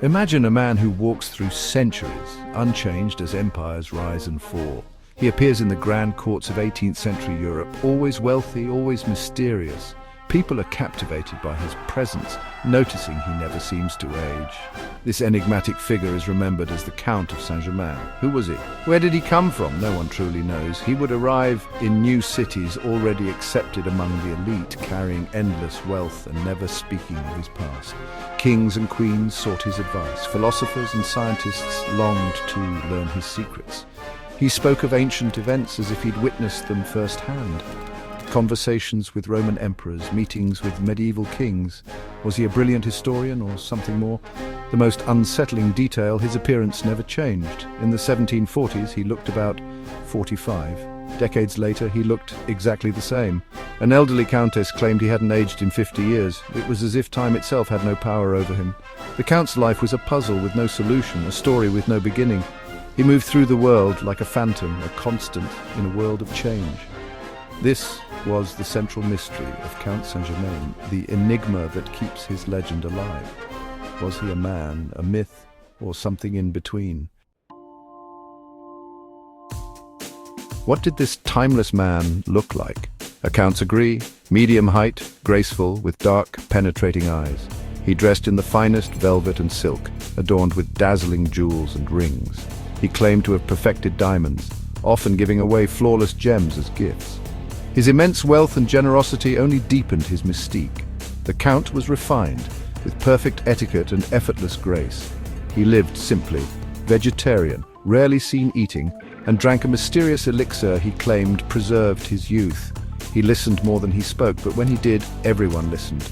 Imagine a man who walks through centuries, unchanged as empires rise and fall. He appears in the grand courts of 18th century Europe, always wealthy, always mysterious. People are captivated by his presence, noticing he never seems to age. This enigmatic figure is remembered as the Count of Saint-Germain. Who was he? Where did he come from? No one truly knows. He would arrive in new cities already accepted among the elite, carrying endless wealth and never speaking of his past. Kings and queens sought his advice. Philosophers and scientists longed to learn his secrets. He spoke of ancient events as if he'd witnessed them firsthand. Conversations with Roman emperors, meetings with medieval kings. Was he a brilliant historian or something more? The most unsettling detail, his appearance never changed. In the 1740s, he looked about 45. Decades later, he looked exactly the same. An elderly countess claimed he hadn't aged in 50 years. It was as if time itself had no power over him. The Count's life was a puzzle with no solution, a story with no beginning. He moved through the world like a phantom, a constant in a world of change. This was the central mystery of Count Saint-Germain, the enigma that keeps his legend alive. Was he a man, a myth, or something in between? What did this timeless man look like? Accounts agree: medium height, graceful, with dark, penetrating eyes. He dressed in the finest velvet and silk, adorned with dazzling jewels and rings. He claimed to have perfected diamonds, often giving away flawless gems as gifts. His immense wealth and generosity only deepened his mystique. The Count was refined, with perfect etiquette and effortless grace. He lived simply, vegetarian, rarely seen eating, and drank a mysterious elixir he claimed preserved his youth. He listened more than he spoke, but when he did, everyone listened.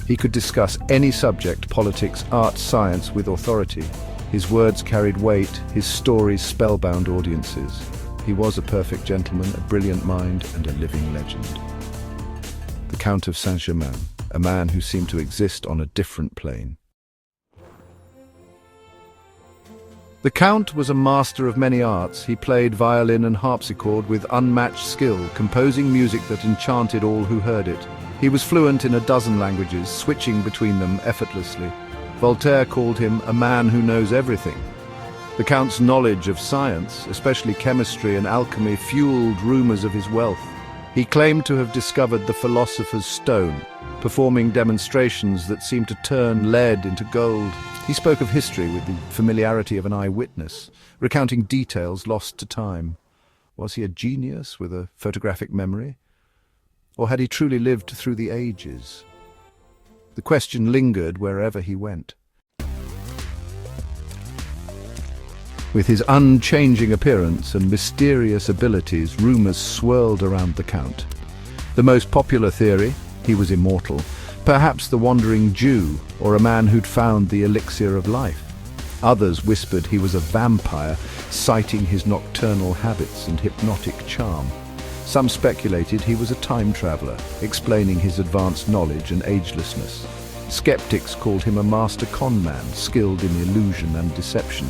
He could discuss any subject, politics, art, science, with authority. His words carried weight, his stories spellbound audiences. He was a perfect gentleman, a brilliant mind, and a living legend. The Count of Saint-Germain, a man who seemed to exist on a different plane. The Count was a master of many arts. He played violin and harpsichord with unmatched skill, composing music that enchanted all who heard it. He was fluent in a dozen languages, switching between them effortlessly. Voltaire called him a man who knows everything. The Count's knowledge of science, especially chemistry and alchemy, fueled rumors of his wealth. He claimed to have discovered the philosopher's stone, performing demonstrations that seemed to turn lead into gold. He spoke of history with the familiarity of an eyewitness, recounting details lost to time. Was he a genius with a photographic memory? Or had he truly lived through the ages? The question lingered wherever he went. With his unchanging appearance and mysterious abilities, rumors swirled around the Count. The most popular theory: he was immortal, perhaps the wandering Jew, or a man who'd found the elixir of life. Others whispered he was a vampire, citing his nocturnal habits and hypnotic charm. Some speculated he was a time traveler, explaining his advanced knowledge and agelessness. Skeptics called him a master conman, skilled in illusion and deception.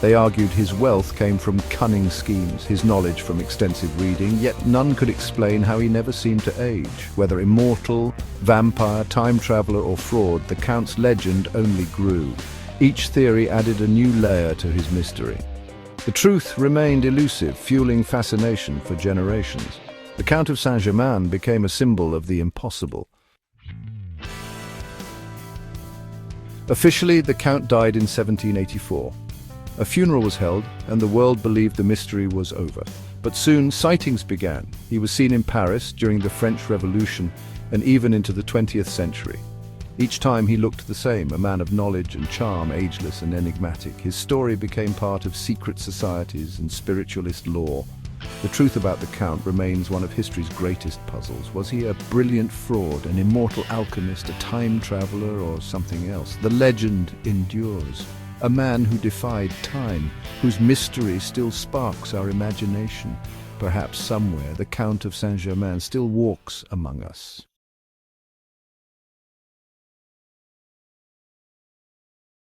They argued his wealth came from cunning schemes, his knowledge from extensive reading, yet none could explain how he never seemed to age. Whether immortal, vampire, time traveler, or fraud, the Count's legend only grew. Each theory added a new layer to his mystery. The truth remained elusive, fueling fascination for generations. The Count of Saint-Germain became a symbol of the impossible. Officially, the Count died in 1784. A funeral was held, and the world believed the mystery was over. But soon, sightings began. He was seen in Paris during the French Revolution and even into the 20th century. Each time he looked the same, a man of knowledge and charm, ageless and enigmatic. His story became part of secret societies and spiritualist lore. The truth about the Count remains one of history's greatest puzzles. Was he a brilliant fraud, an immortal alchemist, a time traveler, or something else? The legend endures. A man who defied time, whose mystery still sparks our imagination. Perhaps somewhere the Count of Saint-Germain still walks among us.